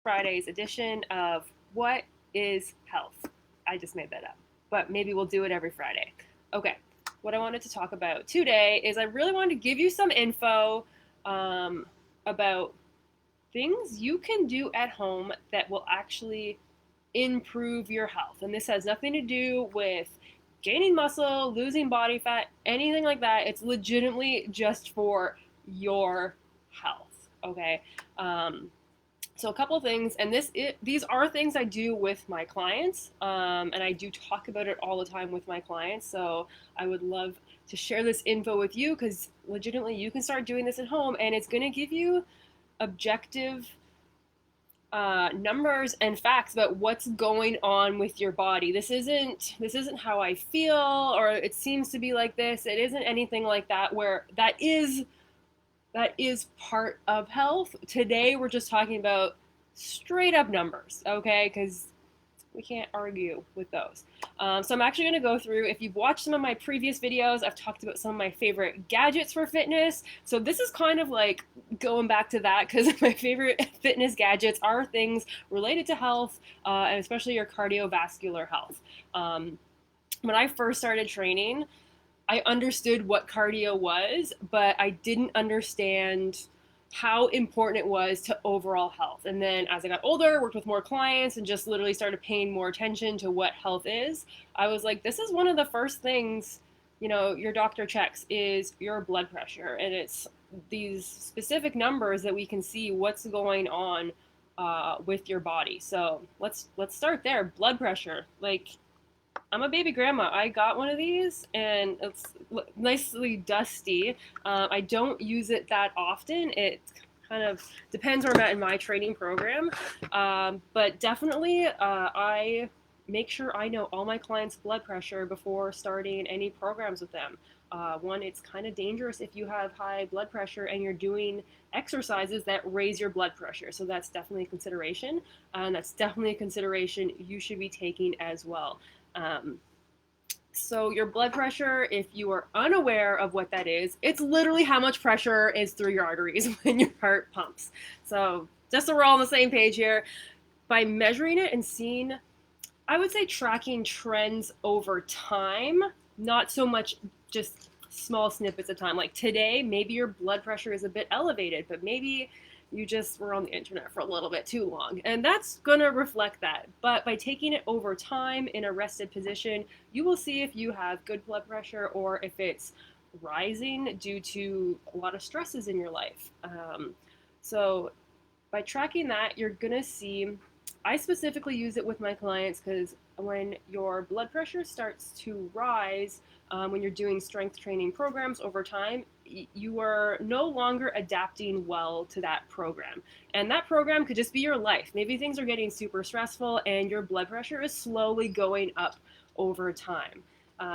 Friday's edition of What is Health? I just made that up, but maybe we'll do it every Friday. Okay, what I wanted to talk about today is I really wanted to give you some info about things you can do at home that will actually improve your health. And this has nothing to do with gaining muscle, losing body fat, anything like that. It's legitimately just for your health. Okay. So a couple of things, and these are things I do with my clients, and I do talk about it all the time with my clients. So I would love to share this info with you because legitimately you can start doing this at home, and it's going to give you objective numbers and facts about what's going on with your body. This isn't how I feel, or it seems to be like this. It isn't anything like that. Where that is part of health. Today, we're just talking about straight up numbers, okay? Because we can't argue with those. So I'm actually going to go through, if you've watched some of my previous videos, I've talked about some of my favorite gadgets for fitness. So this is kind of like going back to that because my favorite fitness gadgets are things related to health, and especially your cardiovascular health. When I first started training, I understood what cardio was, but I didn't understand how important it was to overall health. And then as I got older, worked with more clients and just literally started paying more attention to what health is, I was like, this is one of the first things, your doctor checks is your blood pressure. And it's these specific numbers that we can see what's going on with your body. So let's start there. Blood pressure. Like, I'm a baby grandma. I got one of these and it's nicely dusty. I don't use it that often. It kind of depends where I'm at in my training program. But definitely, I make sure I know all my clients' blood pressure before starting any programs with them. One, it's kind of dangerous if you have high blood pressure and you're doing exercises that raise your blood pressure. So that's definitely a consideration. And that's definitely a consideration you should be taking as well. Um, so your blood pressure, if you are unaware of what that is, it's literally how much pressure is through your arteries when your heart pumps. So just so we're all on the same page here, by measuring it and seeing, I would say tracking trends over time, not so much just small snippets of time. Like today, maybe your blood pressure is a bit elevated, but maybe you just were on the internet for a little bit too long. And that's going to reflect that. But by taking it over time in a rested position, you will see if you have good blood pressure or if it's rising due to a lot of stresses in your life. So by tracking that, you're going to see, I specifically use it with my clients because when your blood pressure starts to rise, when you're doing strength training programs over time, you are no longer adapting well to that program. And that program could just be your life. Maybe things are getting super stressful and your blood pressure is slowly going up over time.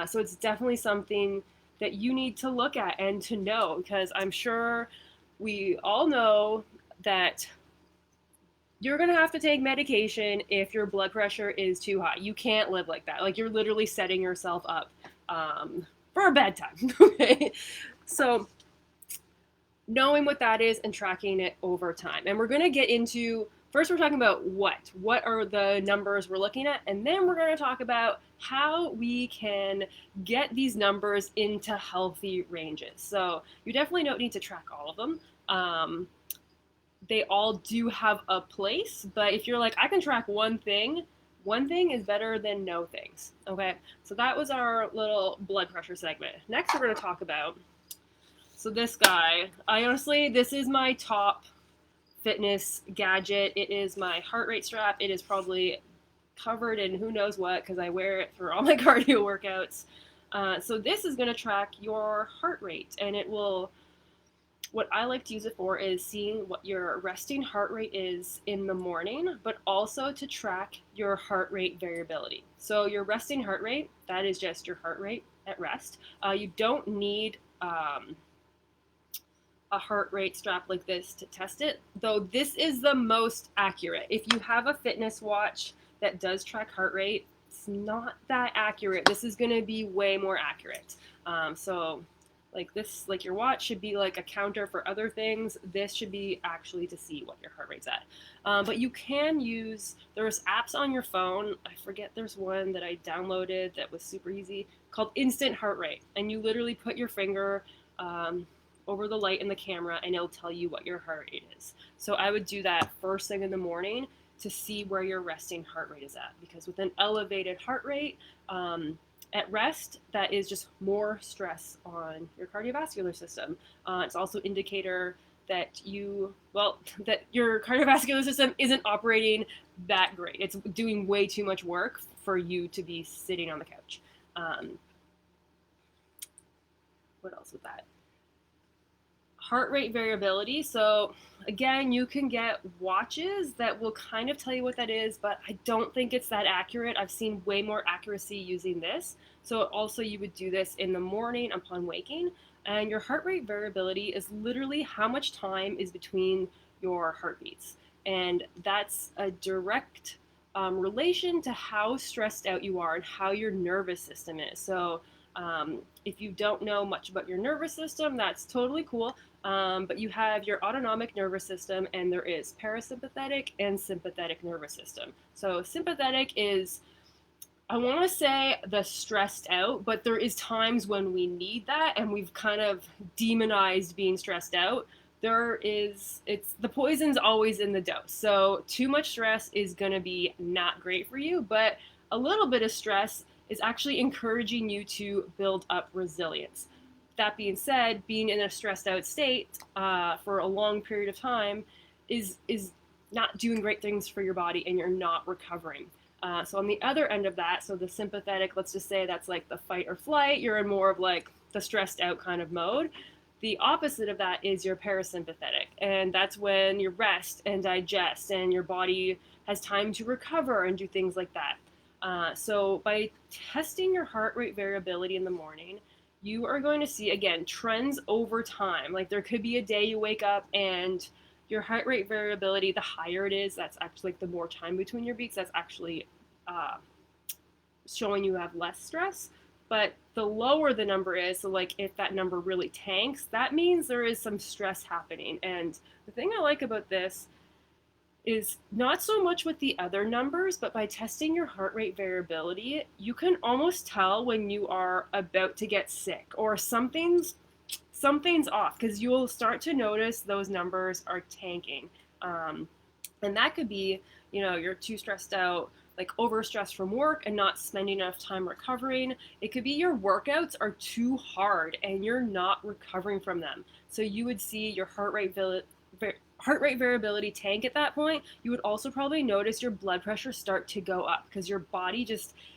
So it's definitely something that you need to look at and to know, because I'm sure we all know that you're going to have to take medication if your blood pressure is too high. You can't live like that. Like, you're literally setting yourself up for a bad time. Okay. So knowing what that is and tracking it over time. And we're going to get into, first we're talking about what are the numbers we're looking at, and then we're going to talk about how we can get these numbers into healthy ranges. So you definitely don't need to track all of them. They all do have a place, but if you're like, I can track one thing is better than no things. Okay, so that was our little blood pressure segment. Next, we're going to talk about, so this guy, this is my top fitness gadget. It is my heart rate strap. It is probably covered in who knows what because I wear it for all my cardio workouts. So this is going to track your heart rate, and it will, what I like to use it for is seeing what your resting heart rate is in the morning, but also to track your heart rate variability. So your resting heart rate, that is just your heart rate at rest. You don't need a heart rate strap like this to test it, though this is the most accurate. If you have a fitness watch that does track heart rate, it's not that accurate. This is going to be way more accurate. So Like this, like your watch should be like a counter for other things. This should be actually to see what your heart rate's at. But you can use, there's apps on your phone. I forget, there's one that I downloaded that was super easy called Instant Heart Rate. And you literally put your finger over the light in the camera and it'll tell you what your heart rate is. So I would do that first thing in the morning to see where your resting heart rate is at. Because with an elevated heart rate, at rest, that is just more stress on your cardiovascular system. It's also an indicator that that your cardiovascular system isn't operating that great. It's doing way too much work for you to be sitting on the couch. What else with that? Heart rate variability. So again, you can get watches that will kind of tell you what that is, but I don't think it's that accurate. I've seen way more accuracy using this. So also you would do this in the morning upon waking, and your heart rate variability is literally how much time is between your heartbeats. And that's a direct relation to how stressed out you are and how your nervous system is. So if you don't know much about your nervous system, that's totally cool. But you have your autonomic nervous system, and there is parasympathetic and sympathetic nervous system. So sympathetic is, I want to say, the stressed out, but there is times when we need that, and we've kind of demonized being stressed out. The poison's always in the dose. So too much stress is going to be not great for you, but a little bit of stress is actually encouraging you to build up resilience. That being said, being in a stressed out state for a long period of time is not doing great things for your body, and you're not recovering. So on the other end of that, so the sympathetic, let's just say that's like the fight or flight, you're in more of like the stressed out kind of mode. The opposite of that is your parasympathetic, and that's when you rest and digest and your body has time to recover and do things like that. So by testing your heart rate variability in the morning, you are going to see, again, trends over time. Like there could be a day you wake up and your heart rate variability, the higher it is, that's actually like the more time between your beats, that's actually showing you have less stress. But the lower the number is, so like if that number really tanks, that means there is some stress happening. And the thing I like about this is not so much with the other numbers, but by testing your heart rate variability, you can almost tell when you are about to get sick or something's off, because you'll start to notice those numbers are tanking. And that could be, you're too stressed out, like overstressed from work and not spending enough time recovering. It could be your workouts are too hard and you're not recovering from them. So you would see your heart rate variability tank at that point. You would also probably notice your blood pressure start to go up because your body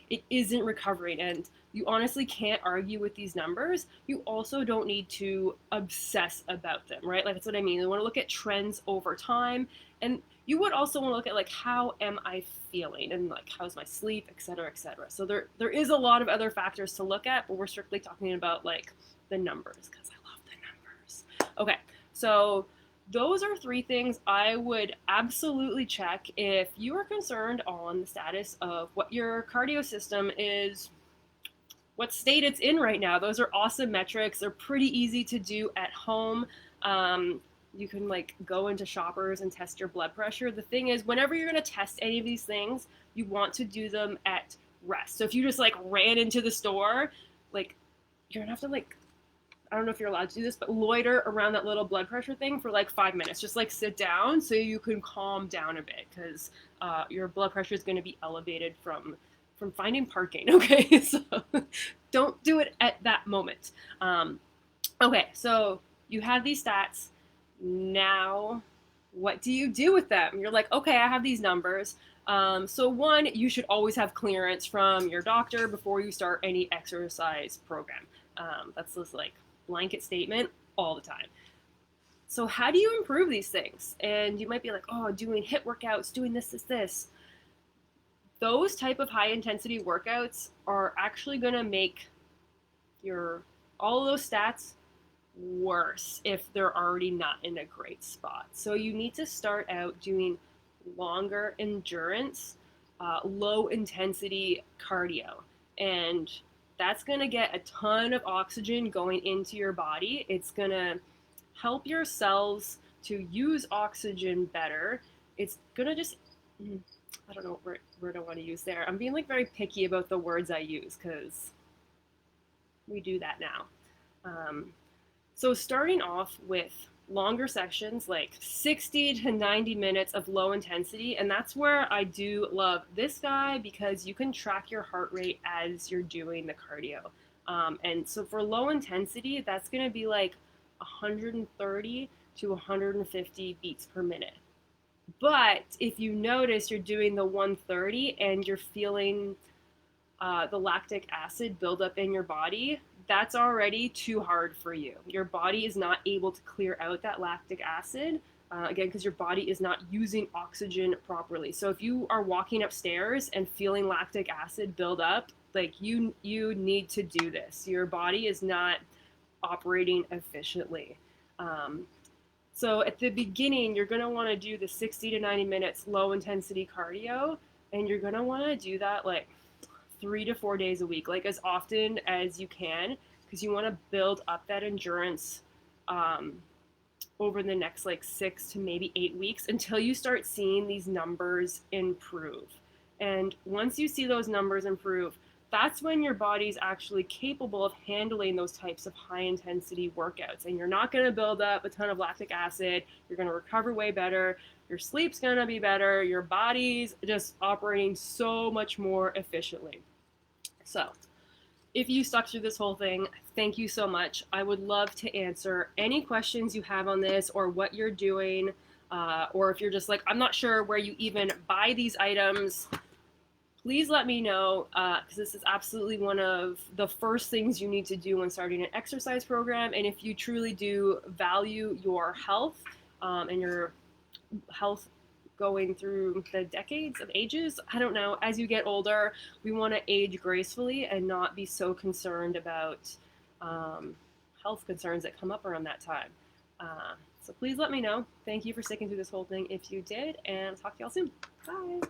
it isn't recovering. And you honestly can't argue with these numbers. You also don't need to obsess about them, right? Like, that's what I mean. You want to look at trends over time, and you would also want to look at like, how am I feeling, and like, how's my sleep, et cetera, et cetera. So there is a lot of other factors to look at, but we're strictly talking about like the numbers because I love the numbers. Okay, so those are 3 things I would absolutely check if you are concerned on the status of what your cardio system is, what state it's in right now. Those are awesome metrics. They're pretty easy to do at home. You can like go into Shoppers and test your blood pressure. The thing is, whenever you're going to test any of these things, you want to do them at rest. So if you just like ran into the store, like you're gonna have to like, I don't know if you're allowed to do this, but loiter around that little blood pressure thing for like 5 minutes. Just like sit down so you can calm down a bit, because your blood pressure is going to be elevated from finding parking. Okay, so don't do it at that moment. Okay, so you have these stats. Now, what do you do with them? You're like, okay, I have these numbers. So 1, you should always have clearance from your doctor before you start any exercise program. That's just like blanket statement all the time. So how do you improve these things? And you might be like, oh, doing HIIT workouts, doing this. Those type of high intensity workouts are actually going to make all of those stats worse if they're already not in a great spot. So you need to start out doing longer endurance, low intensity cardio. And That's going to get a ton of oxygen going into your body. It's going to help your cells to use oxygen better. It's going to just, I don't know what word I want to use there. I'm being like very picky about the words I use because we do that now. So starting off with longer sections, like 60 to 90 minutes of low intensity. And that's where I do love this guy because you can track your heart rate as you're doing the cardio. And so for low intensity, that's going to be like 130 to 150 beats per minute. But if you notice you're doing the 130 and you're feeling the lactic acid build up in your body, that's already too hard for you. Your body is not able to clear out that lactic acid, again, because your body is not using oxygen properly. So if you are walking upstairs and feeling lactic acid build up, like you need to do this. Your body is not operating efficiently. So at the beginning, you're going to want to do the 60 to 90 minutes low intensity cardio, and you're going to want to do that like 3 to 4 days a week, like as often as you can, because you want to build up that endurance over the next like 6 to maybe 8 weeks until you start seeing these numbers improve. And once you see those numbers improve, that's when your body's actually capable of handling those types of high intensity workouts. And you're not going to build up a ton of lactic acid. You're going to recover way better. Your sleep's going to be better. Your body's just operating so much more efficiently. So if you stuck through this whole thing, thank you so much. I would love to answer any questions you have on this or what you're doing. Or if you're just like, I'm not sure where you even buy these items, please let me know, because this is absolutely one of the first things you need to do when starting an exercise program. And if you truly do value your health and your health going through the decades of ages, I don't know, as you get older, we want to age gracefully and not be so concerned about health concerns that come up around that time. So please let me know. Thank you for sticking through this whole thing if you did, and I'll talk to y'all soon. Bye.